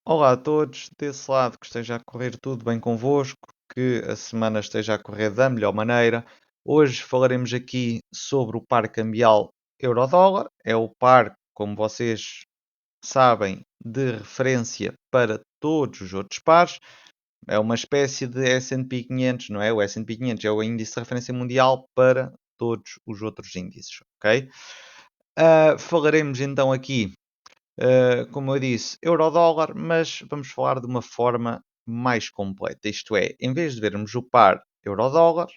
Olá a todos, desse lado que esteja a correr tudo bem convosco, que a semana esteja a correr da melhor maneira. Hoje falaremos aqui sobre o par cambial euro-dólar. É o par, como vocês sabem, de referência para todos os outros pares. É uma espécie de S&P 500, não é? O S&P 500 é o índice de referência mundial para todos os outros índices, ok? Falaremos então aqui como eu disse, euro-dólar, mas vamos falar de uma forma mais completa. Isto é, em vez de vermos o par euro-dólar,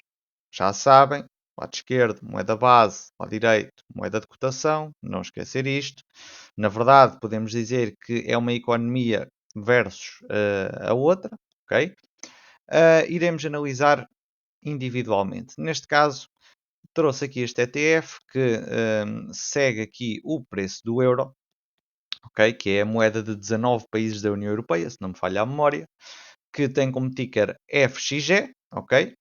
já sabem, lado esquerdo, moeda base, lado direito, moeda de cotação, não esquecer isto. Na verdade, podemos dizer que é uma economia versus a outra, ok? Iremos analisar individualmente. Neste caso, trouxe aqui este ETF que segue aqui o preço do euro, ok? Que é a moeda de 19 países da União Europeia, se não me falha a memória, que tem como ticker FXE, ok?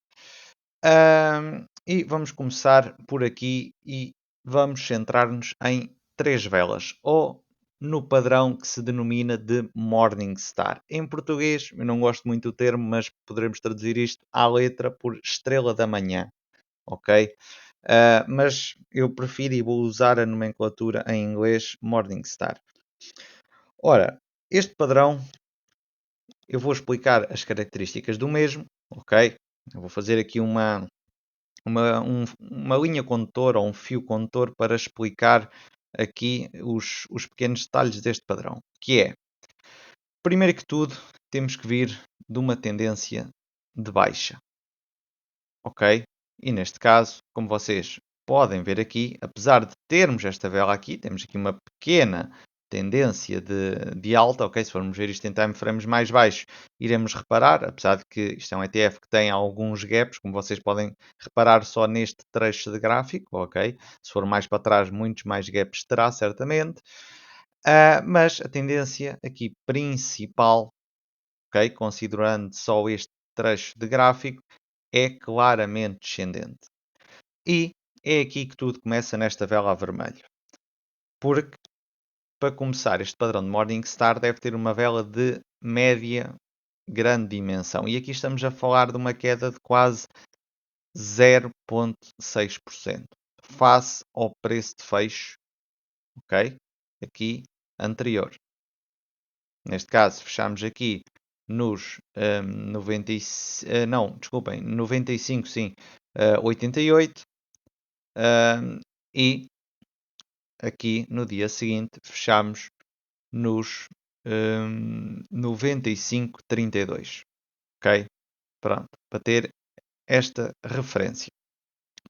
E vamos começar por aqui e vamos centrar-nos em três velas, ou no padrão que se denomina de Morningstar. Em português, eu não gosto muito do termo, mas poderemos traduzir isto à letra por estrela da manhã, ok? Mas eu prefiro e vou usar a nomenclatura em inglês Morningstar. Ora, este padrão, eu vou explicar as características do mesmo, ok? Eu vou fazer aqui uma linha condutor ou um fio condutor para explicar aqui os pequenos detalhes deste padrão, que é, primeiro que tudo, temos que vir de uma tendência de baixa, ok? E neste caso, como vocês podem ver aqui, apesar de termos esta vela aqui, temos aqui uma pequena tendência de alta, ok? Se formos ver isto em time frames mais baixos, iremos reparar, apesar de que isto é um ETF que tem alguns gaps, como vocês podem reparar só neste trecho de gráfico, ok? Se for mais para trás, muitos mais gaps terá, certamente. Mas a tendência aqui principal, ok? Considerando só este trecho de gráfico, é claramente descendente. E é aqui que tudo começa nesta vela a vermelho. Porque, para começar, este padrão de Morningstar deve ter uma vela de média grande dimensão. E aqui estamos a falar de uma queda de quase 0,6% face ao preço de fecho, ok? Aqui anterior. Neste caso, fechamos aqui nos 90 não, desculpem, 95, sim, 88. E aqui no dia seguinte fechamos nos 95,32. Ok? Pronto, para ter esta referência.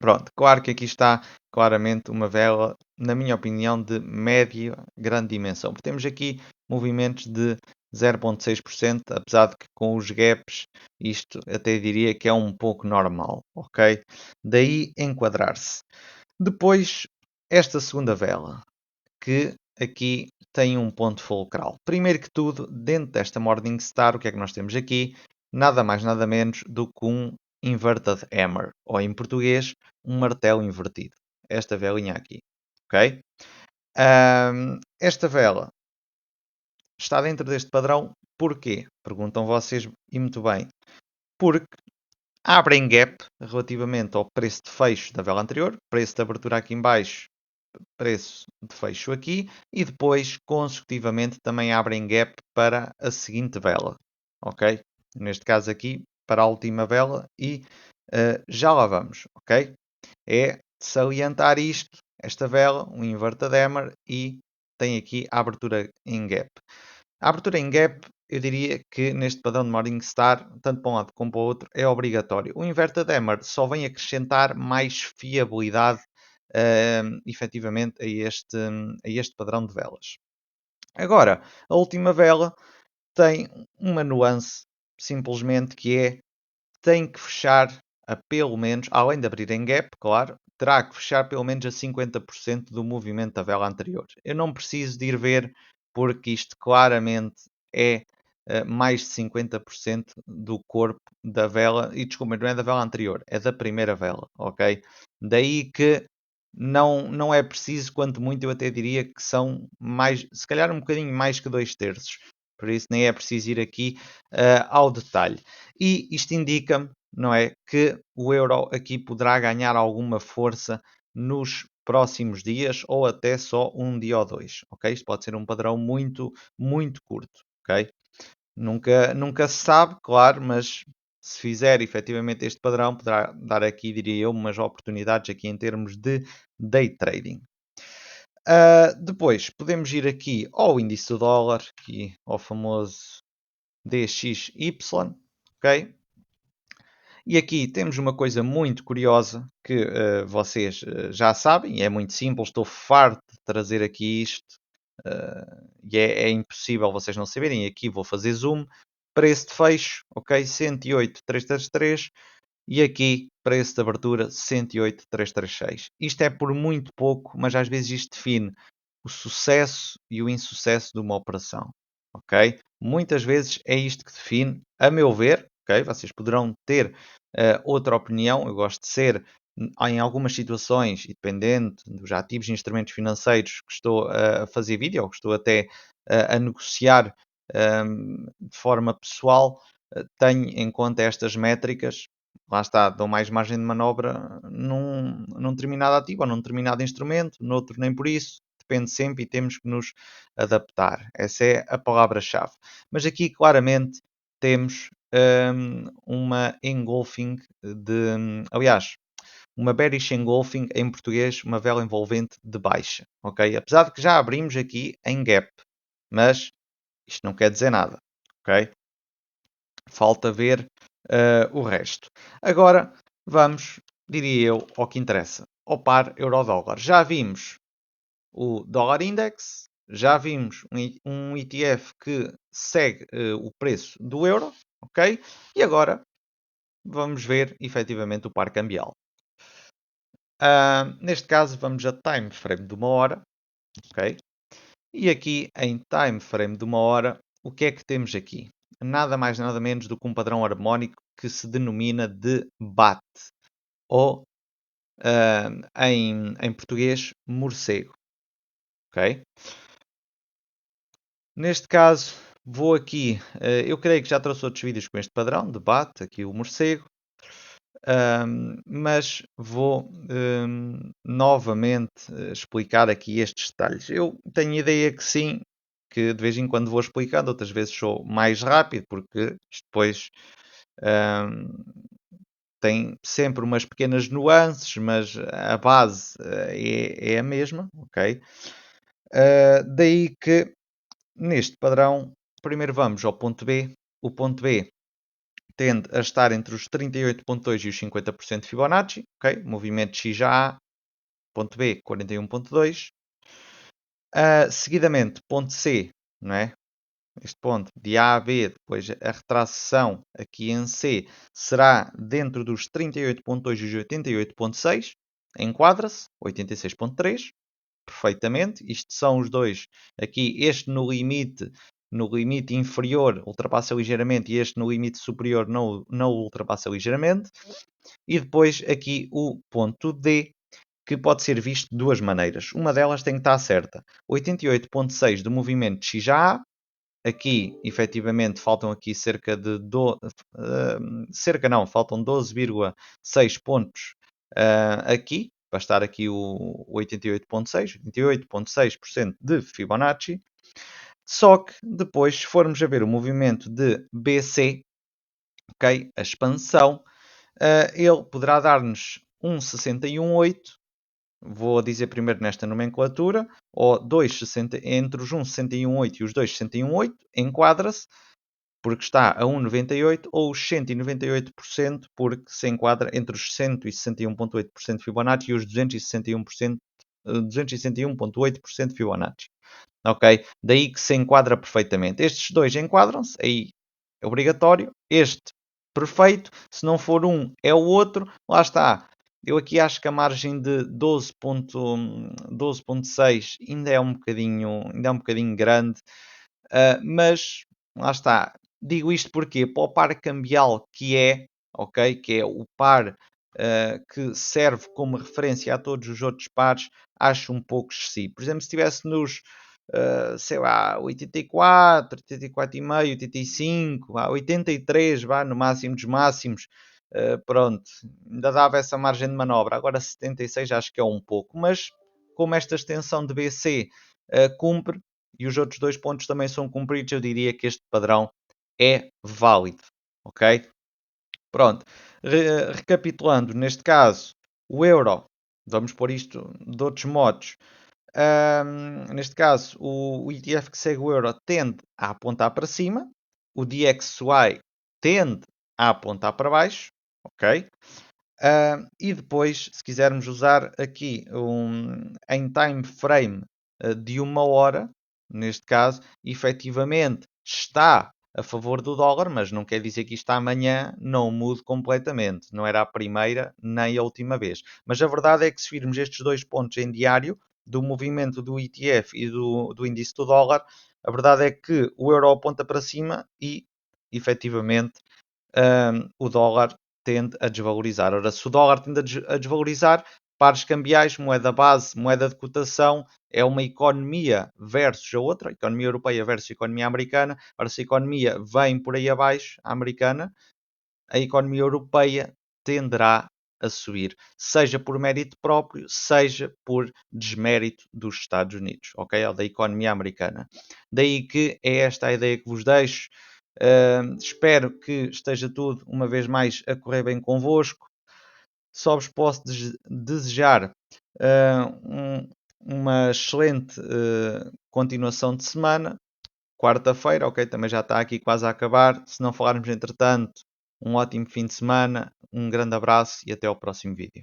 Pronto, claro que aqui está claramente uma vela, na minha opinião, de média grande dimensão. Porque temos aqui movimentos de 0,6%, apesar de que com os gaps isto até diria que é um pouco normal, ok? Daí enquadrar-se. Depois, esta segunda vela, que aqui tem um ponto fulcral. Primeiro que tudo, dentro desta Morningstar, o que é que nós temos aqui? Nada mais, nada menos do que um inverted hammer, ou em português, um martelo invertido. Esta velinha aqui, ok? Esta vela está dentro deste padrão, porquê? Perguntam vocês, e muito bem. Porque abrem gap relativamente ao preço de fecho da vela anterior, preço de abertura aqui em baixo, preço de fecho aqui, e depois, consecutivamente, também abrem gap para a seguinte vela, ok? Neste caso aqui, para a última vela, e já lá vamos, ok? É salientar isto, esta vela, um inverted hammer, e tem aqui a abertura em gap. A abertura em gap, eu diria que neste padrão de Morningstar, tanto para um lado como para o outro, é obrigatório. O inverted hammer só vem acrescentar mais fiabilidade, efetivamente, a este padrão de velas. Agora, a última vela tem uma nuance, simplesmente, que é tem que fechar a pelo menos, além de abrir em gap, claro, terá que fechar pelo menos a 50% do movimento da vela anterior. Eu não preciso de ir ver, porque isto claramente é mais de 50% do corpo da vela, e desculpa, não é da vela anterior, é da primeira vela, ok? Daí que não é preciso, quanto muito eu até diria que são mais, se calhar um bocadinho mais que 2 terços. por isso nem é preciso ir aqui ao detalhe. E isto indica-me, não é, que o euro aqui poderá ganhar alguma força nos próximos dias ou até só um dia ou dois, ok? Isto pode ser um padrão muito, muito curto, ok? Nunca se sabe, claro, mas se fizer efetivamente este padrão, poderá dar aqui, diria eu, umas oportunidades aqui em termos de day trading. Depois, podemos ir aqui ao índice do dólar, aqui ao famoso DXY, ok? E aqui temos uma coisa muito curiosa que vocês já sabem, e é muito simples, estou farto de trazer aqui isto, e é impossível vocês não saberem. Aqui vou fazer zoom, preço de fecho, ok, 108,333 e aqui preço de abertura 108,336. Isto é por muito pouco, mas às vezes isto define o sucesso e o insucesso de uma operação, ok? Muitas vezes é isto que define, a meu ver, ok? Vocês poderão ter outra opinião. Eu gosto de ser, em algumas situações, e dependente dos ativos e instrumentos financeiros que estou a fazer vídeo, ou que estou até a negociar de forma pessoal, tenho em conta estas métricas. Lá está, dou mais margem de manobra num determinado ativo ou num determinado instrumento, noutro nem por isso. Depende sempre e temos que nos adaptar. Essa é a palavra-chave. Mas aqui claramente temos uma engulfing aliás, uma bearish engulfing, em português, uma vela envolvente de baixa, ok? Apesar de que já abrimos aqui em gap, mas isto não quer dizer nada, ok? Falta ver o resto. Agora vamos, diria eu, ao que interessa, ao par euro-dólar. Já vimos o dólar index, já vimos um ETF que segue o preço do euro, ok? E agora vamos ver efetivamente o par cambial. Neste caso vamos a time frame de uma hora, ok? E aqui em time frame de uma hora, o que é que temos aqui? Nada mais nada menos do que um padrão harmónico que se denomina de BAT, ou em português, morcego, ok? Neste caso, vou aqui, eu creio que já trouxe outros vídeos com este padrão, debate, aqui o morcego, mas vou novamente explicar aqui estes detalhes. Eu tenho ideia que sim, que de vez em quando vou explicando, outras vezes sou mais rápido, porque isto depois hum, tem sempre umas pequenas nuances, mas a base é a mesma, ok? Daí que neste padrão, primeiro vamos ao ponto B. O ponto B tende a estar entre os 38,2 e os 50% de Fibonacci, ok? Movimento X já A, ponto B 41,2. Seguidamente, ponto C, não é? Este ponto de A a B, depois a retração aqui em C, será dentro dos 38,2 e os 88,6. Enquadra-se, 86,3. Perfeitamente. Isto são os dois. Aqui, este no limite inferior ultrapassa ligeiramente e este no limite superior não ultrapassa ligeiramente. E depois aqui o ponto D, que pode ser visto de duas maneiras. Uma delas tem que estar certa. 88,6 do movimento de XA. Aqui, efetivamente, faltam aqui faltam 12,6 pontos aqui, para estar aqui o 88,6% de Fibonacci. Só que depois, se formos a ver o movimento de BC, ok, a expansão, ele poderá dar-nos um 61,8. Vou dizer primeiro nesta nomenclatura, ou 2,60, entre os 1,61,8 e os 2,61,8, enquadra-se, porque está a 1,98, ou os 198%, porque se enquadra entre os 161,8% de Fibonacci e os 261%, 261,8% de Fibonacci. Ok? Daí que se enquadra perfeitamente. Estes dois enquadram-se, aí é obrigatório. Este, perfeito. Se não for um, é o outro. Lá está. Eu aqui acho que a margem de 12,6 ainda é um bocadinho grande. Mas lá está. Digo isto porque para o par cambial ok, que é o par que serve como referência a todos os outros pares, acho um pouco excessivo. Por exemplo, se estivesse sei lá, 84, 84,5, 85, 83, vá, no máximo dos máximos. Pronto, ainda dava essa margem de manobra. Agora 76 acho que é um pouco, mas como esta extensão de BC cumpre e os outros dois pontos também são cumpridos, eu diria que este padrão é válido, ok? Pronto, recapitulando, neste caso, o euro, vamos pôr isto de outros modos. Neste caso, o ETF que segue o euro tende a apontar para cima, o DXY tende a apontar para baixo, ok? E depois, se quisermos usar aqui em time frame de 1 hora, neste caso, efetivamente está a favor do dólar, mas não quer dizer que isto amanhã não mude completamente. Não era a primeira nem a última vez. Mas a verdade é que se virmos estes dois pontos em diário, do movimento do ETF e do índice do dólar, a verdade é que o euro aponta para cima e, efetivamente, o dólar tende a desvalorizar. Ora, se o dólar tende a desvalorizar, pares cambiais, moeda base, moeda de cotação, é uma economia versus a outra, a economia europeia versus a economia americana. Ora, se a economia vem por aí abaixo, a americana, a economia europeia tenderá a subir, seja por mérito próprio, seja por desmérito dos Estados Unidos, ok? Ou da economia americana. Daí que é esta a ideia que vos deixo. Espero que esteja tudo, uma vez mais, a correr bem convosco. Só vos posso desejar uma excelente continuação de semana. Quarta-feira, ok, também já está aqui quase a acabar. Se não falarmos entretanto, um ótimo fim de semana, um grande abraço e até ao próximo vídeo.